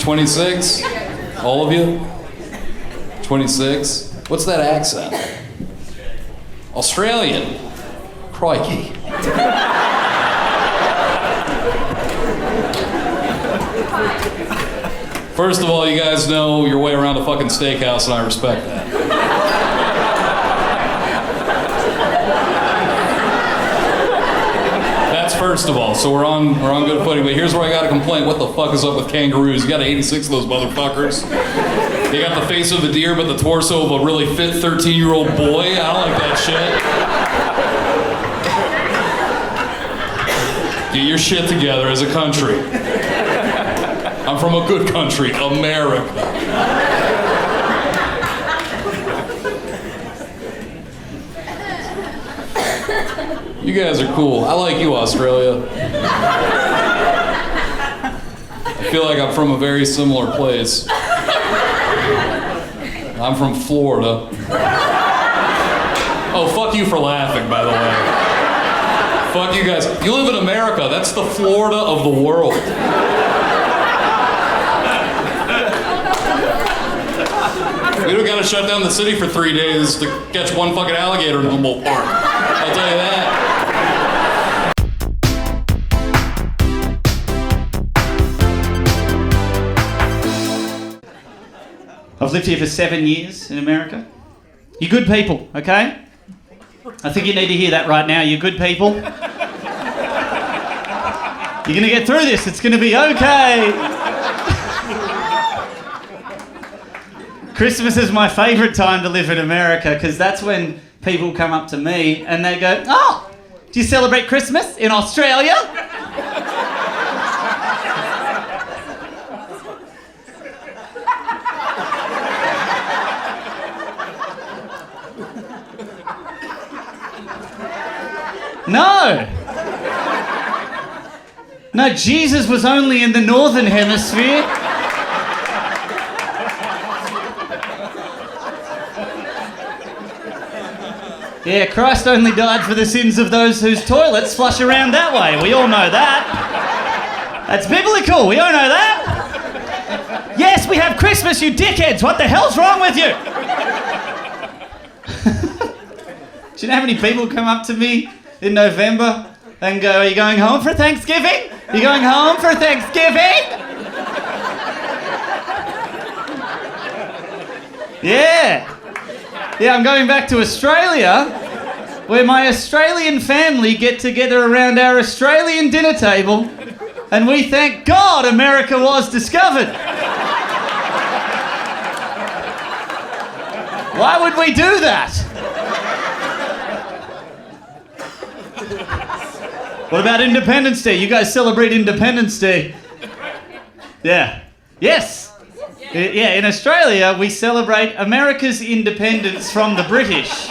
26? All of you? 26? What's that accent? Australian. Crikey. First of all, you guys know your way around a fucking steakhouse, and I respect that. That's first of all, so we're on good footing. But here's where I got a complaint. What the fuck is up with kangaroos? You got 86 of those motherfuckers. They got the face of a deer, but the torso of a really fit 13-year-old boy. I don't like that shit. Get your shit together as a country. I'm from a good country, America. You guys are cool. I like you, Australia. I feel like I'm from a very similar place. I'm from Florida. Oh, fuck you for laughing, by the way. Fuck you guys. You live in America. That's the Florida of the world. We don't gotta shut down the city for 3 days to catch one fucking alligator in Humboldt Park. I'll tell you that. I've lived here for 7 years in America. You're good people, okay? I think you need to hear that right now. You're good people. You're gonna get through this. It's gonna be okay. Christmas is my favourite time to live in America because that's when people come up to me and they go, "Oh, do you celebrate Christmas in Australia?" No! No, Jesus was only in the Northern Hemisphere. Yeah, Christ only died for the sins of those whose toilets flush around that way. We all know that. That's biblical. We all know that. Yes, we have Christmas, you dickheads. What the hell's wrong with you? Do you know how many people come up to me in November and go, "Are you going home for Thanksgiving? You going home for Thanksgiving?" Yeah. Yeah, I'm going back to Australia, where my Australian family get together around our Australian dinner table, and we thank God America was discovered. Why would we do that? What about Independence Day? You guys celebrate Independence Day? Yeah. Yes. Yeah, in Australia, we celebrate America's independence from the British.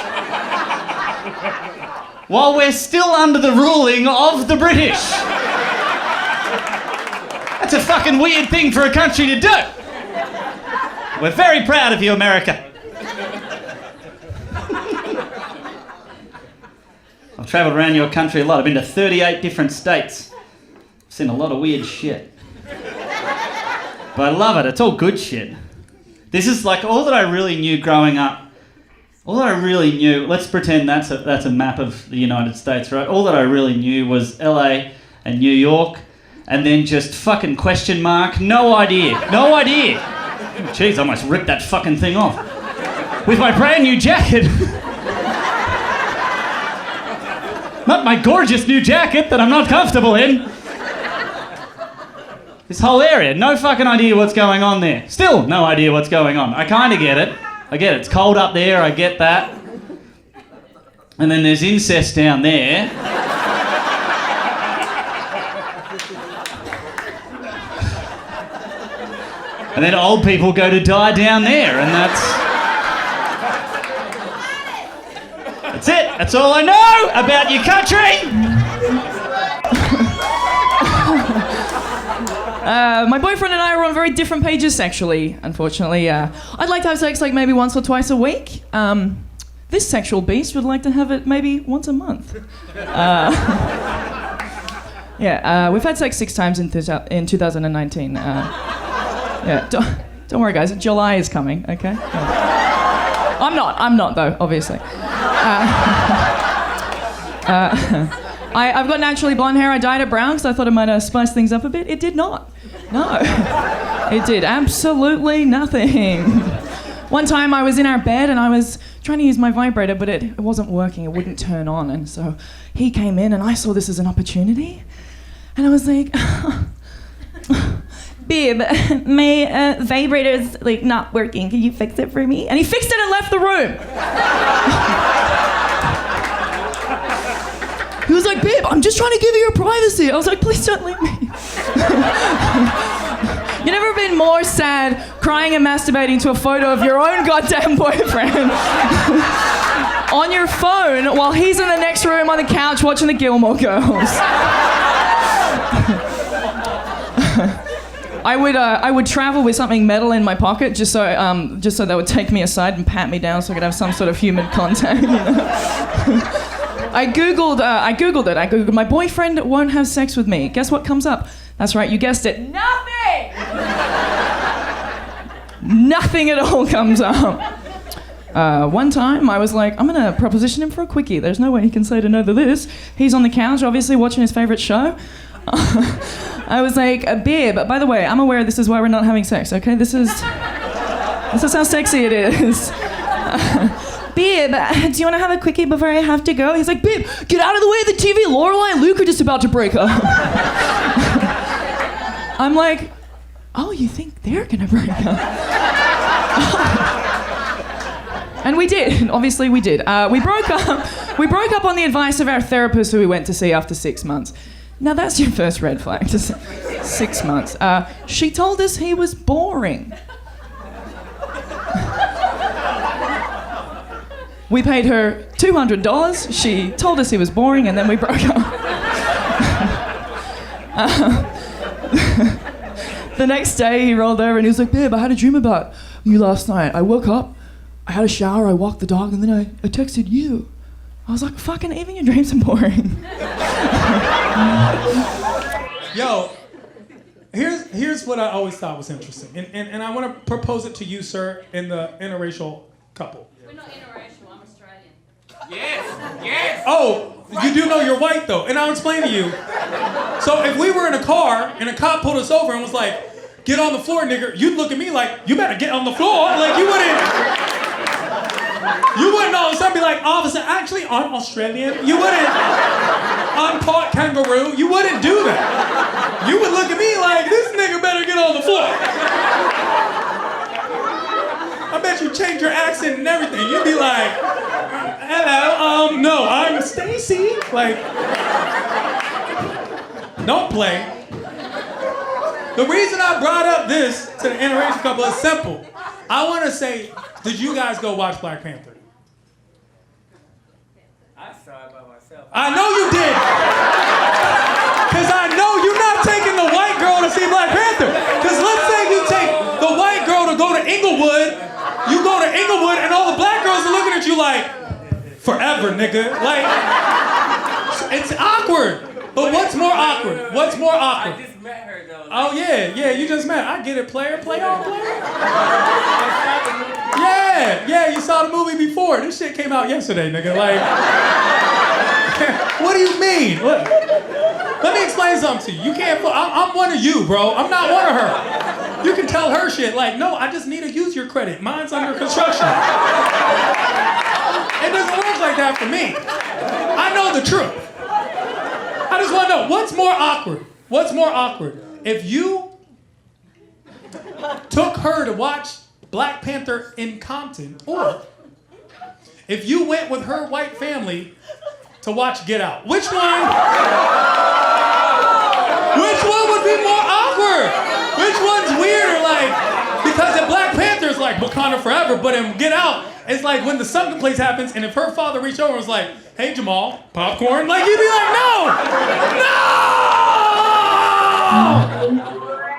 While we're still under the ruling of the British. That's a fucking weird thing for a country to do. We're very proud of you, America. I've travelled around your country a lot. I've been to 38 different states. I've seen a lot of weird shit. But I love it. It's all good shit. This is like all that I really knew growing up. All that I really knew, let's pretend that's a map of the United States, right? All that I really knew was LA and New York, and then just fucking question mark. No idea. No idea. Jeez, I almost ripped that fucking thing off. With my brand new jacket. Not my gorgeous new jacket that I'm not comfortable in. This whole area, no fucking idea what's going on there. Still no idea what's going on. I kind of get it. I get it. It's cold up there, I get that. And then there's incest down there. And then old people go to die down there, and that's it. That's all I know about your country. My boyfriend and I are on very different pages sexually, unfortunately. I'd like to have sex like maybe once or twice a week. This sexual beast would like to have it maybe once a month. We've had sex 6 times in 2019. Yeah, don't worry, guys. July is coming, okay? Yeah. I'm not, though, obviously. I've got naturally blonde hair. I dyed it brown because I thought it might spice things up a bit. It did not. No. It did absolutely nothing. One time I was in our bed and I was trying to use my vibrator, but it wasn't working. It wouldn't turn on. And so he came in and I saw this as an opportunity. And I was like, babe, my vibrator's like not working. Can you fix it for me? And he fixed it and left the room. He was like, babe, I'm just trying to give you your privacy. I was like, please don't leave me. You've never been more sad crying and masturbating to a photo of your own goddamn boyfriend on your phone while he's in the next room on the couch watching the Gilmore Girls. I would travel with something metal in my pocket just so they would take me aside and pat me down so I could have some sort of human contact. You know? I googled it. I googled my boyfriend won't have sex with me. Guess what comes up? That's right, you guessed it. Nothing. Nothing at all comes up. One time I was like, I'm gonna proposition him for a quickie. There's no way he can say to no to this. He's on the couch, obviously watching his favorite show. I was like, babe, by the way, I'm aware this is why we're not having sex, okay? This is how sexy it is. Babe, do you want to have a quickie before I have to go? He's like, babe, get out of the way of the TV. Lorelai and Luke are just about to break up. I'm like, oh, you think they're gonna break up? And we did. Obviously, we did. We broke up. We broke up on the advice of our therapist, who we went to see after 6 months. Now that's your first red flag. Just 6 months. She told us he was boring. We paid her $200. She told us he was boring, and then we broke up. The next day, he rolled over and he was like, babe, I had a dream about you last night. I woke up, I had a shower, I walked the dog, and then I texted you. I was like, fucking even your dreams are boring. Yo, here's what I always thought was interesting. And I want to propose it to you, sir, in the interracial couple. We're not interracial, I'm Australian. Yes! Oh, you do know you're white, though. And I'll explain to you. So if we were in a car and a cop pulled us over and was like, get on the floor, nigger, you'd look at me like, you better get on the floor. Like, you wouldn't all of a sudden be like, officer, actually, I'm Australian. You wouldn't, I'm part kangaroo. You wouldn't do that. You would look at me like, this nigga better get on the floor. I bet you change your accent and everything. You'd be like, hello, no, I'm Stacy. Like, don't play. The reason I brought up this to the interracial couple is simple. I want to say, did you guys go watch Black Panther? I saw it by myself. I know you did. Because I know you're not taking the white girl to see Black Panther. Because let's say you take the white girl to go to Inglewood, you go to Inglewood and all the black girls are looking at you like, forever, nigga. Like, it's awkward. But what's more awkward? What's more awkward? I just met her though. Oh yeah, you just met. I get it, player, play on, player. Yeah, you saw the movie before. This shit came out yesterday, nigga. Like, what do you mean? What? Let me explain something to you. You can't. I'm one of you, bro. I'm not one of her. You can tell her shit. Like, no, I just need to use your credit. Mine's under construction. It doesn't work like that for me. I know the truth. I just want to know, what's more awkward? What's more awkward? If you took her to watch Black Panther in Compton, or if you went with her white family to watch Get Out. Which one would be more awkward? Which one's weirder? Like, because in Black Panther it's like Wakanda forever, but in Get Out, it's like when the something place happens, and if her father reached over and was like, hey Jamal, popcorn, like you'd be like, no!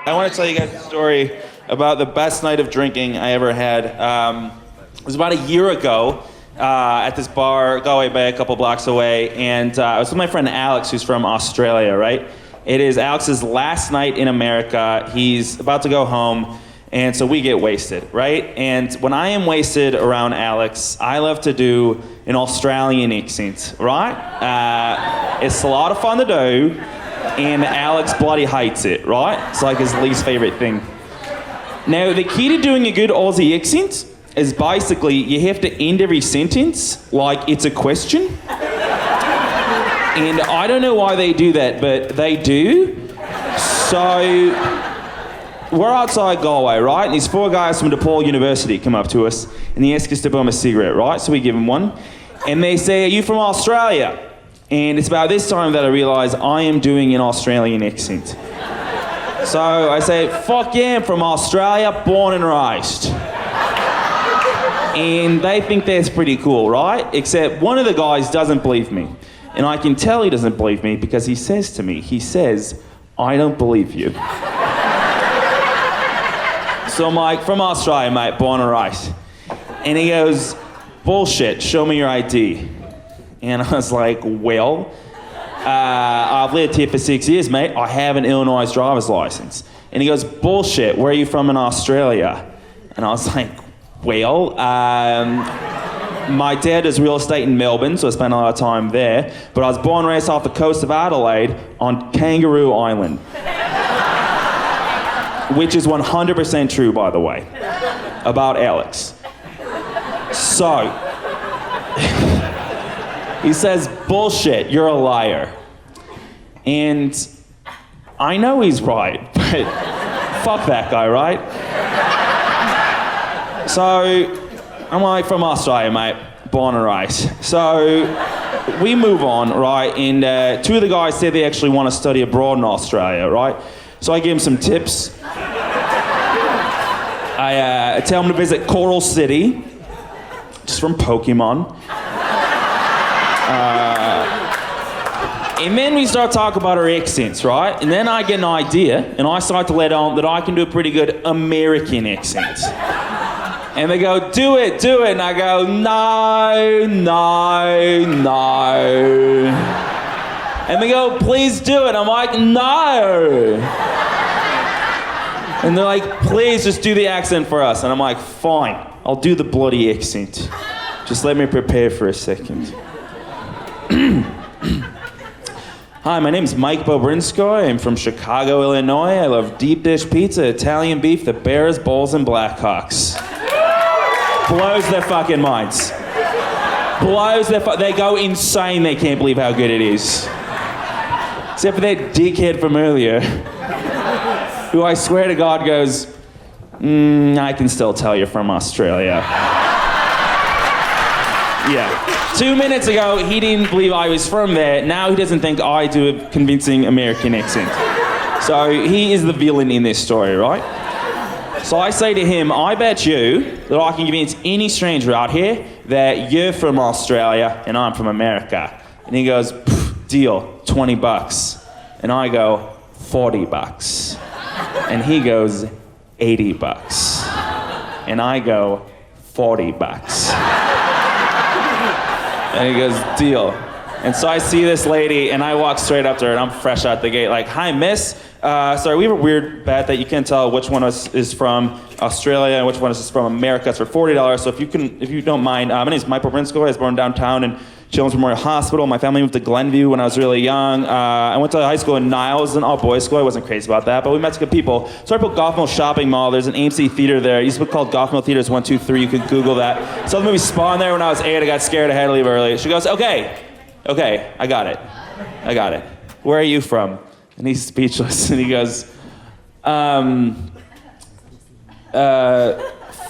I want to tell you guys a story about the best night of drinking I ever had. It was about a year ago at this bar, Galway Bay, a couple blocks away, and I was with my friend Alex, who's from Australia, right? It is Alex's last night in America. He's about to go home, And so we get wasted, right? And when I am wasted around Alex, I love to do an Australian accent, right? It's a lot of fun to do, and Alex bloody hates it, right? It's like his least favorite thing. Now, the key to doing a good Aussie accent is basically you have to end every sentence like it's a question. And I don't know why they do that, but they do. So we're outside Galway, right? And these 4 guys from DePaul University come up to us and they ask us to bum a cigarette, right? So we give them one. And they say, "Are you from Australia?" And it's about this time that I realize I am doing an Australian accent. So I say, "Fuck yeah, I'm from Australia, born and raised." And they think that's pretty cool, right? Except one of the guys doesn't believe me. And I can tell he doesn't believe me because he says to me, "I don't believe you." So I'm like, "From Australia, mate, born and raised." And he goes, "Bullshit, show me your ID." And I was like, "Well, I've lived here for 6 years, mate. I have an Illinois driver's license." And he goes, "Bullshit, where are you from in Australia?" And I was like, "Well, my dad does real estate in Melbourne, so I spent a lot of time there. But I was born and raised off the coast of Adelaide on Kangaroo Island." Which is 100% true, by the way, about Alex. So, he says, "Bullshit, you're a liar." And I know he's right, but fuck that guy, right? So, I'm like, "From Australia, mate, born and raised." So, we move on, right? And 2 of the guys said they actually want to study abroad in Australia, right? So I give them some tips. I tell them to visit Coral City, just from Pokemon. And then we start talking about our accents, right? And then I get an idea, and I start to let on that I can do a pretty good American accent. And they go, do it. And I go, no. And they go, "Please do it." I'm like, "No." And they're like, "Please just do the accent for us." And I'm like, "Fine, I'll do the bloody accent. Just let me prepare for a second." "Hi, my name's Mike Bobrinsko. I'm from Chicago, Illinois. I love deep dish pizza, Italian beef, the Bears, Bulls, and Blackhawks." Blows their fucking minds. They go insane. They can't believe how good it is. Except for that dickhead from earlier, who I swear to God goes, "I can still tell you're from Australia." Yeah. 2 minutes ago, he didn't believe I was from there. Now he doesn't think I do a convincing American accent. So he is the villain in this story, right? So I say to him, "I bet you that I can convince any stranger out here that you're from Australia and I'm from America." And he goes, "Deal, $20. And I go, $40. And he goes, $80. And I go, $40. And he goes, "Deal." And so I see this lady, and I walk straight up to her, and I'm fresh out the gate, like, "Hi, miss. Sorry, we have a weird bet that you can't tell which one is from Australia and which one is from America. It's for $40. So if you don't mind, my name's Mike Bobrinsko. I was born downtown in Children's Memorial Hospital. My family moved to Glenview when I was really young. I went to high school in Niles, an all-boys school. I wasn't crazy about that, but we met some good people. So I put Golf Mill Shopping Mall. There's an AMC theater there. It used to be called Golf Mill Theaters 1, 2, 3. You could Google that. Saw the movie Spawn there when I was 8. I got scared. I had to leave early. She goes, okay, I got it. Where are you from?" And he's speechless. And he goes,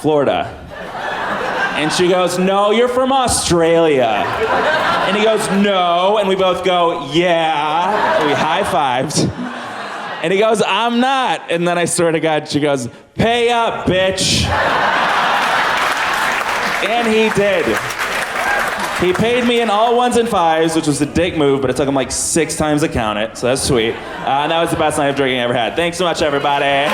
"Florida." And she goes, "No, you're from Australia." And he goes, "No." And we both go, "Yeah." And we high-fived. And he goes, "I'm not." And then I swear to God, she goes, "Pay up, bitch." And he did. He paid me in all 1s and 5s, which was a dick move, but it took him like 6 times to count it, so that's sweet. And that was the best night of drinking I ever had. Thanks so much, everybody.